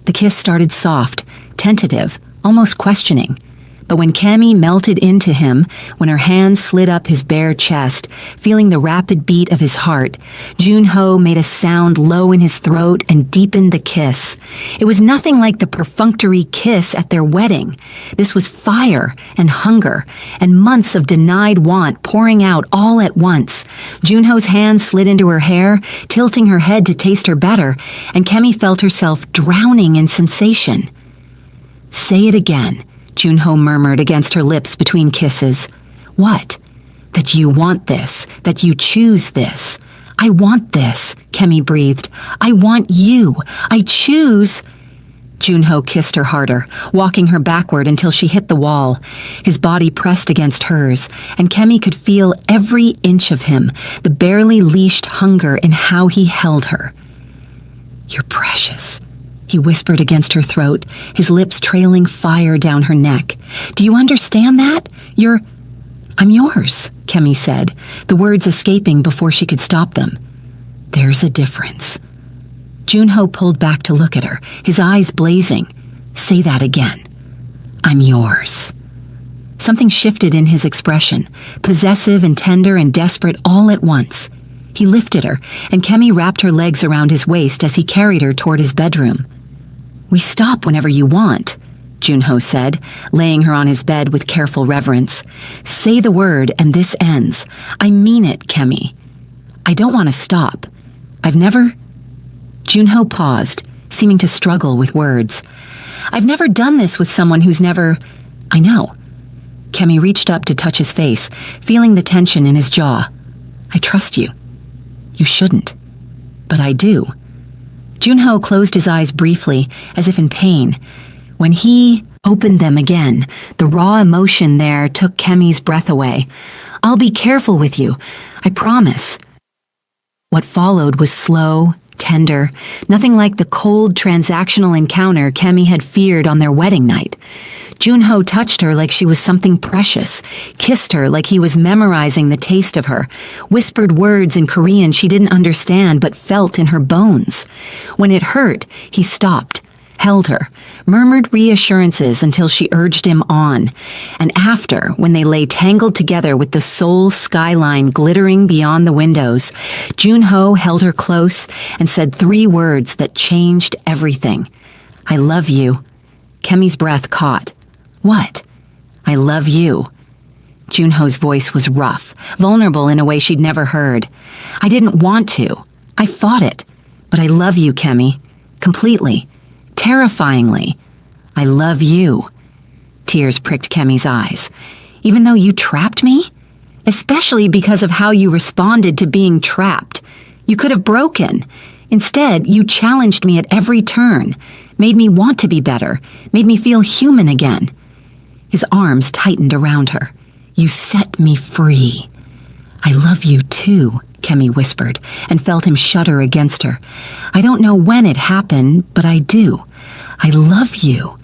The kiss started soft, tentative, almost questioning. But when Kemi melted into him, when her hands slid up his bare chest, feeling the rapid beat of his heart, Junho made a sound low in his throat and deepened the kiss. It was nothing like the perfunctory kiss at their wedding. This was fire and hunger and months of denied want pouring out all at once. Junho's hand slid into her hair, tilting her head to taste her better, and Kemi felt herself drowning in sensation. Say it again. Junho murmured against her lips between kisses. What? That you want this, that you choose this. I want this, Kemi breathed. I want you. I choose. Junho kissed her harder, walking her backward until she hit the wall. His body pressed against hers, and Kemi could feel every inch of him, the barely leashed hunger in how he held her. You're precious. He whispered against her throat, his lips trailing fire down her neck. Do you understand that? I'm yours, Kemi said, the words escaping before she could stop them. There's a difference. Junho pulled back to look at her, his eyes blazing. Say that again. I'm yours. Something shifted in his expression, possessive and tender and desperate all at once. He lifted her, and Kemi wrapped her legs around his waist as he carried her toward his bedroom. We stop whenever you want, Junho said, laying her on his bed with careful reverence. Say the word and this ends. I mean it, Kemi. I don't want to stop. Junho paused, seeming to struggle with words. I've never done this with someone who's never... I know. Kemi reached up to touch his face, feeling the tension in his jaw. I trust you. You shouldn't. But I do. Junho closed his eyes briefly, as if in pain. When he opened them again, the raw emotion there took Kemi's breath away. I'll be careful with you, I promise. What followed was slow, tender, nothing like the cold transactional encounter Kemi had feared on their wedding night. Junho touched her like she was something precious, kissed her like he was memorizing the taste of her, whispered words in Korean she didn't understand but felt in her bones. When it hurt, he stopped, held her, murmured reassurances until she urged him on. And after, when they lay tangled together with the Seoul skyline glittering beyond the windows, Junho held her close and said 3 words that changed everything. I love you. Kemi's breath caught. What? I love you. Junho's voice was rough, vulnerable in a way she'd never heard. I didn't want to. I fought it. But I love you, Kemi. Completely. Terrifyingly. I love you. Tears pricked Kemi's eyes. Even though you trapped me? Especially because of how you responded to being trapped. You could have broken. Instead, you challenged me at every turn, made me want to be better, made me feel human again. His arms tightened around her. You set me free. I love you too, Kemi whispered, and felt him shudder against her. I don't know when it happened, but I do. I love you.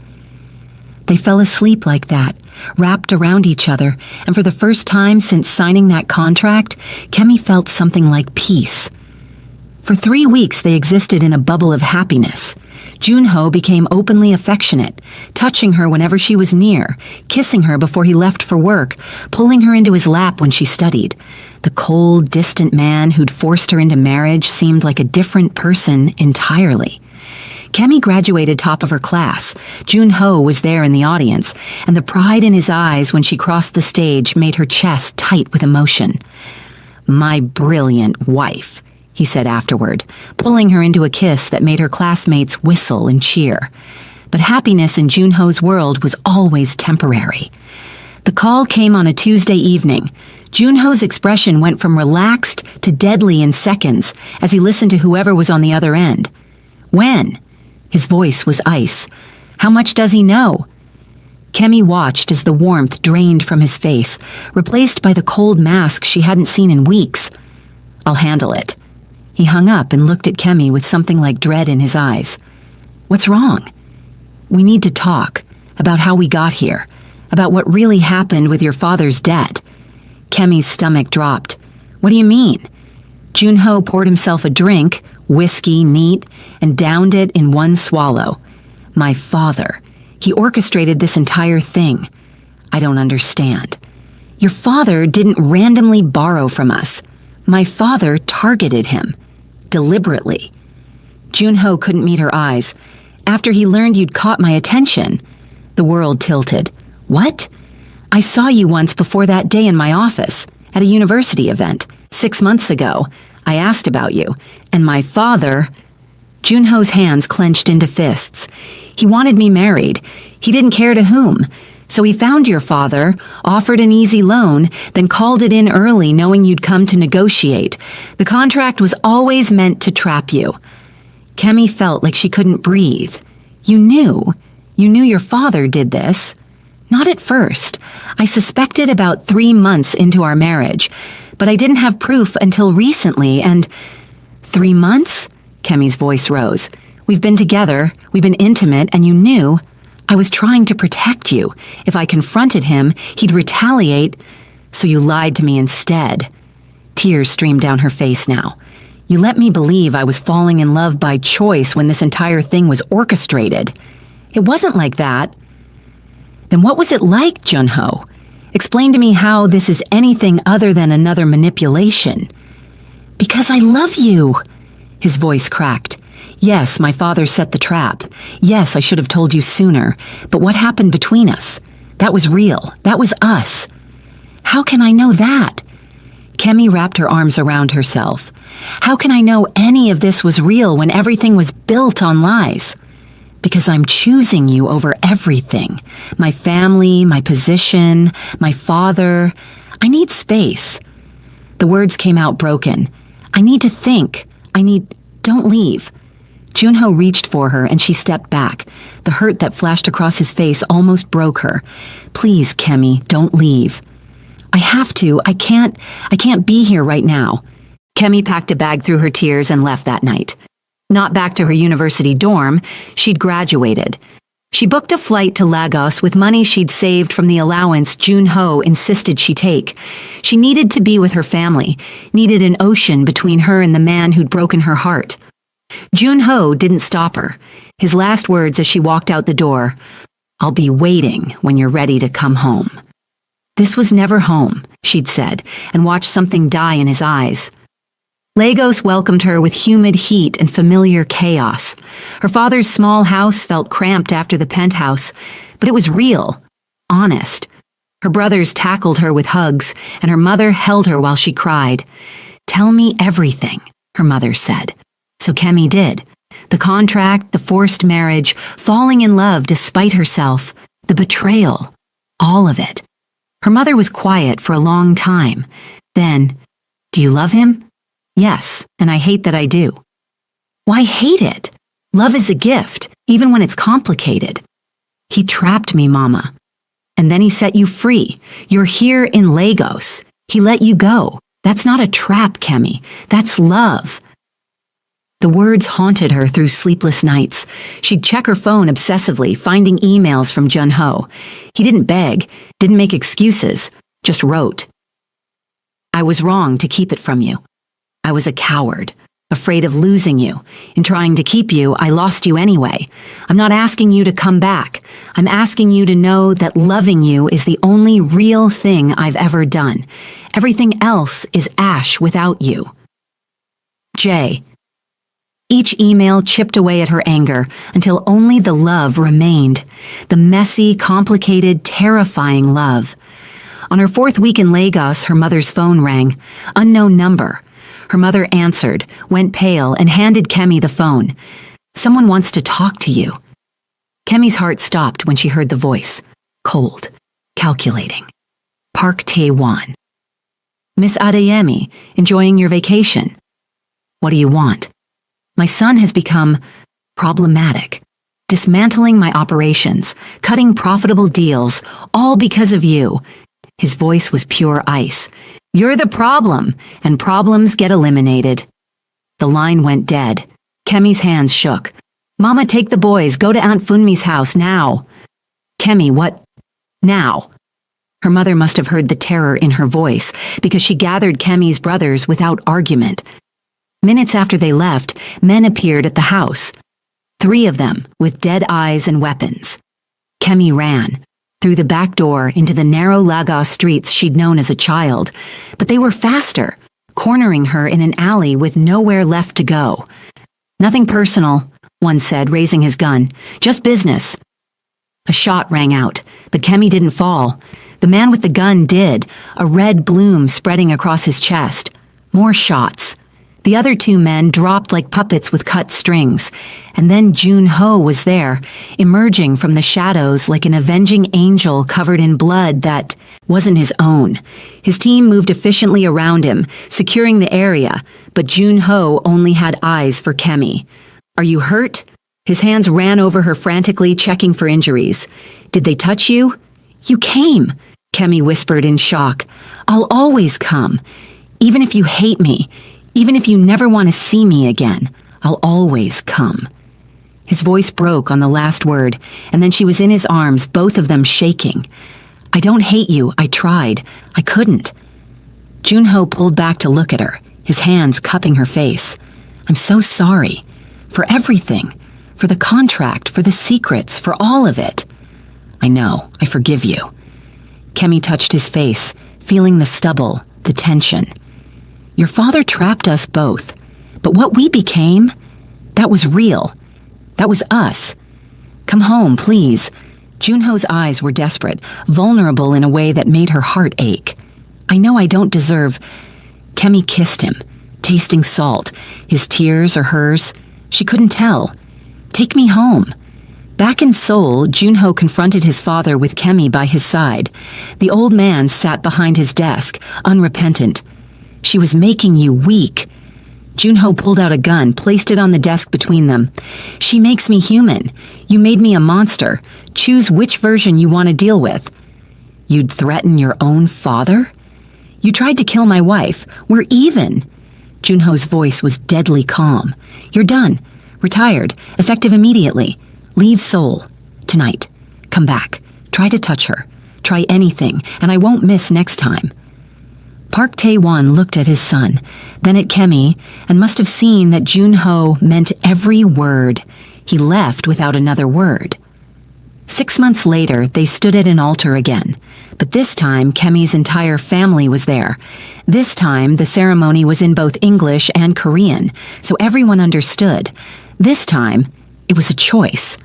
They fell asleep like that, wrapped around each other, and for the first time since signing that contract, Kemi felt something like peace. For 3 weeks they existed in a bubble of happiness. Junho became openly affectionate, touching her whenever she was near, kissing her before he left for work, pulling her into his lap when she studied. The cold, distant man who'd forced her into marriage seemed like a different person entirely. Kemi graduated top of her class. Jun-ho was there in the audience, and the pride in his eyes when she crossed the stage made her chest tight with emotion. "My brilliant wife," he said afterward, pulling her into a kiss that made her classmates whistle and cheer. But happiness in Jun-ho's world was always temporary. The call came on a Tuesday evening. Jun-ho's expression went from relaxed to deadly in seconds as he listened to whoever was on the other end. "When?" His voice was ice. "How much does he know?" Kemi watched as the warmth drained from his face, replaced by the cold mask she hadn't seen in weeks. "I'll handle it." He hung up and looked at Kemi with something like dread in his eyes. "What's wrong?" "We need to talk about how we got here, about what really happened with your father's debt." Kemi's stomach dropped. "What do you mean?" Jun-ho poured himself a drink, whiskey neat, and downed it in one swallow. "My father. He orchestrated this entire thing. I don't understand. Your father didn't randomly borrow from us. My father targeted him. Deliberately." Jun-ho couldn't meet her eyes. "After he learned you'd caught my attention." The world tilted. "What?" "I saw you once before that day in my office, at a university event, 6 months ago. I asked about you, and my father—" Jun-ho's hands clenched into fists. "He wanted me married. He didn't care to whom. So he found your father, offered an easy loan, then called it in early knowing you'd come to negotiate. The contract was always meant to trap you." Kemi felt like she couldn't breathe. You knew your father did this." "Not at first. I suspected about 3 months into our marriage, but I didn't have proof until recently, and—" "3 months?" Kemi's voice rose. "We've been together, we've been intimate, and you knew. I was trying to protect you. If I confronted him, he'd retaliate. So you lied to me instead." Tears streamed down her face now. "You let me believe I was falling in love by choice when this entire thing was orchestrated. It wasn't like that." "Then what was it like, Jun-ho? Explain to me how this is anything other than another manipulation." "Because I love you." His voice cracked. "Yes, my father set the trap. Yes, I should have told you sooner. But what happened between us? That was real. That was us." "How can I know that?" Kemi wrapped her arms around herself. "How can I know any of this was real when everything was built on lies?" "Because I'm choosing you over everything. My family, my position, my father. I need space." The words came out broken. "I need to think. Don't leave." Jun-ho reached for her and she stepped back. The hurt that flashed across his face almost broke her. "Please, Kemi, don't leave." "I have to. I can't be here right now." Kemi packed a bag through her tears and left that night. Not back to her university dorm, she'd graduated. She booked a flight to Lagos with money she'd saved from the allowance Jun-ho insisted she take. She needed to be with her family, needed an ocean between her and the man who'd broken her heart. Jun-ho didn't stop her. His last words as she walked out the door, "I'll be waiting when you're ready to come home." This was never home, she'd said, and watched something die in his eyes. Lagos welcomed her with humid heat and familiar chaos. Her father's small house felt cramped after the penthouse, but it was real, honest. Her brothers tackled her with hugs, and her mother held her while she cried. "Tell me everything," her mother said. So Kemi did. The contract, the forced marriage, falling in love despite herself, the betrayal, all of it. Her mother was quiet for a long time. Then, "Do you love him?" "Yes, and I hate that I do." "Why hate it? Love is a gift, even when it's complicated." "He trapped me, Mama. And then he set you free. You're here in Lagos. He let you go. That's not a trap, Kemi. That's love." The words haunted her through sleepless nights. She'd check her phone obsessively, finding emails from Jun-ho. He didn't beg, didn't make excuses, just wrote. "I was wrong to keep it from you. I was a coward, afraid of losing you. In trying to keep you, I lost you anyway. I'm not asking you to come back. I'm asking you to know that loving you is the only real thing I've ever done. Everything else is ash without you. Jay." Each email chipped away at her anger until only the love remained. The messy, complicated, terrifying love. On her 4th week in Lagos, her mother's phone rang. Unknown number. Her mother answered, went pale, and handed Kemi the phone. "Someone wants to talk to you." Kemi's heart stopped when she heard the voice. Cold. Calculating. Park Tae-wan. "Miss Adeyemi, enjoying your vacation?" "What do you want?" "My son has become problematic. Dismantling my operations, cutting profitable deals, all because of you." His voice was pure ice. "You're the problem, and problems get eliminated." The line went dead. Kemi's hands shook. "Mama, take the boys. Go to Aunt Funmi's house now." "Kemi, what? Now?" Her mother must have heard the terror in her voice because she gathered Kemi's brothers without argument. Minutes after they left, men appeared at the house. 3 of them, with dead eyes and weapons. Kemi ran. Through the back door into the narrow Lagos streets she'd known as a child, but they were faster, cornering her in an alley with nowhere left to go. "Nothing personal," one said, raising his gun. "Just business." A shot rang out, but Kemi didn't fall. The man with the gun did, a red bloom spreading across his chest. More shots. The other 2 men dropped like puppets with cut strings, and then Jun-ho was there, emerging from the shadows like an avenging angel covered in blood that wasn't his own. His team moved efficiently around him, securing the area, but Jun-ho only had eyes for Kemi. "Are you hurt?" His hands ran over her frantically, checking for injuries. "Did they touch you?" "You came," Kemi whispered in shock. "I'll always come. Even if you hate me, even if you never want to see me again, I'll always come." His voice broke on the last word, and then she was in his arms, both of them shaking. "I don't hate you. I tried. I couldn't." Jun-ho pulled back to look at her, his hands cupping her face. "I'm so sorry. For everything. For the contract, for the secrets, for all of it." "I know. I forgive you." Kemi touched his face, feeling the stubble, the tension. "Your father trapped us both, but what we became, that was real. That was us. Come home, please." Jun-ho's eyes were desperate, vulnerable in a way that made her heart ache. "I know I don't deserve—" Kemi kissed him, tasting salt, his tears or hers. She couldn't tell. "Take me home." Back in Seoul, Jun-ho confronted his father with Kemi by his side. The old man sat behind his desk, unrepentant. "She was making you weak." Jun-ho pulled out a gun, placed it on the desk between them. "She makes me human. You made me a monster. Choose which version you want to deal with." "You'd threaten your own father?" "You tried to kill my wife. We're even." Jun-ho's voice was deadly calm. "You're done. Retired. Effective immediately. Leave Seoul. Tonight. Come back. Try to touch her. Try anything, and I won't miss next time." Park Tae-wan looked at his son, then at Kemi, and must have seen that Jun-ho meant every word. He left without another word. 6 months later, they stood at an altar again. But this time, Kemi's entire family was there. This time, the ceremony was in both English and Korean, so everyone understood. This time, it was a choice.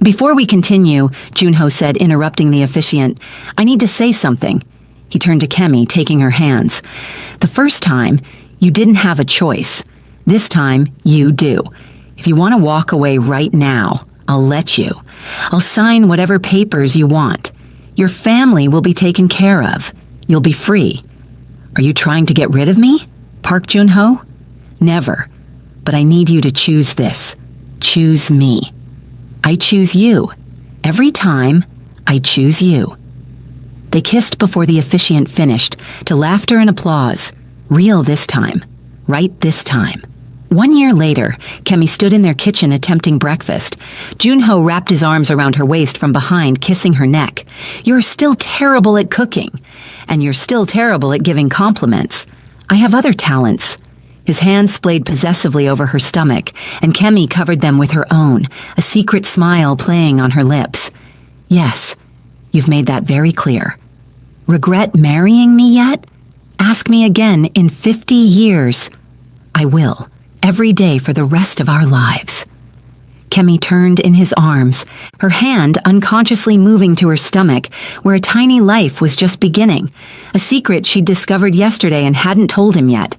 "Before we continue," Jun-ho said, interrupting the officiant, "I need to say something." He turned to Kemi, taking her hands. "The first time, you didn't have a choice. This time, you do. If you want to walk away right now, I'll let you. I'll sign whatever papers you want. Your family will be taken care of. You'll be free." "Are you trying to get rid of me?" Park Jun-ho. "Never. But I need you to choose this. Choose me. I choose you. Every time, I choose you." They kissed before the officiant finished, to laughter and applause. Real this time. Right this time. 1 year later, Kemi stood in their kitchen attempting breakfast. Jun-ho wrapped his arms around her waist from behind, kissing her neck. "You're still terrible at cooking. And you're still terrible at giving compliments. I have other talents." His hands splayed possessively over her stomach, and Kemi covered them with her own, a secret smile playing on her lips. "Yes, you've made that very clear. Regret marrying me yet? Ask me again in 50 years. I will. every day for the rest of our lives." Kemi turned in his arms, her hand unconsciously moving to her stomach, where a tiny life was just beginning, a secret she'd discovered yesterday and hadn't told him yet.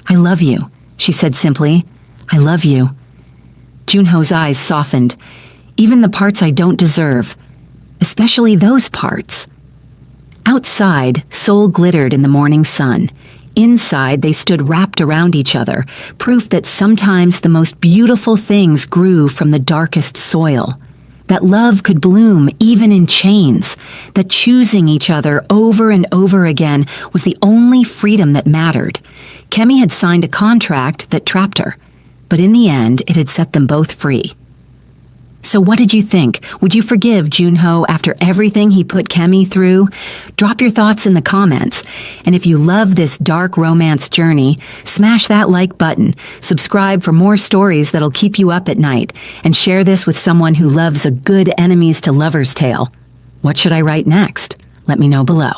"I love you," she said simply. "I love you." Junho's eyes softened. "Even the parts I don't deserve. Especially those parts." Outside, Seoul glittered in the morning sun. Inside, they stood wrapped around each other, proof that sometimes the most beautiful things grew from the darkest soil. That love could bloom even in chains, that choosing each other over and over again was the only freedom that mattered. Kemi had signed a contract that trapped her, but in the end, it had set them both free. So what did you think? Would you forgive Junho after everything he put Kemi through? Drop your thoughts in the comments. And if you love this dark romance journey, smash that like button, subscribe for more stories that'll keep you up at night, and share this with someone who loves a good enemies to lovers tale. What should I write next? Let me know below.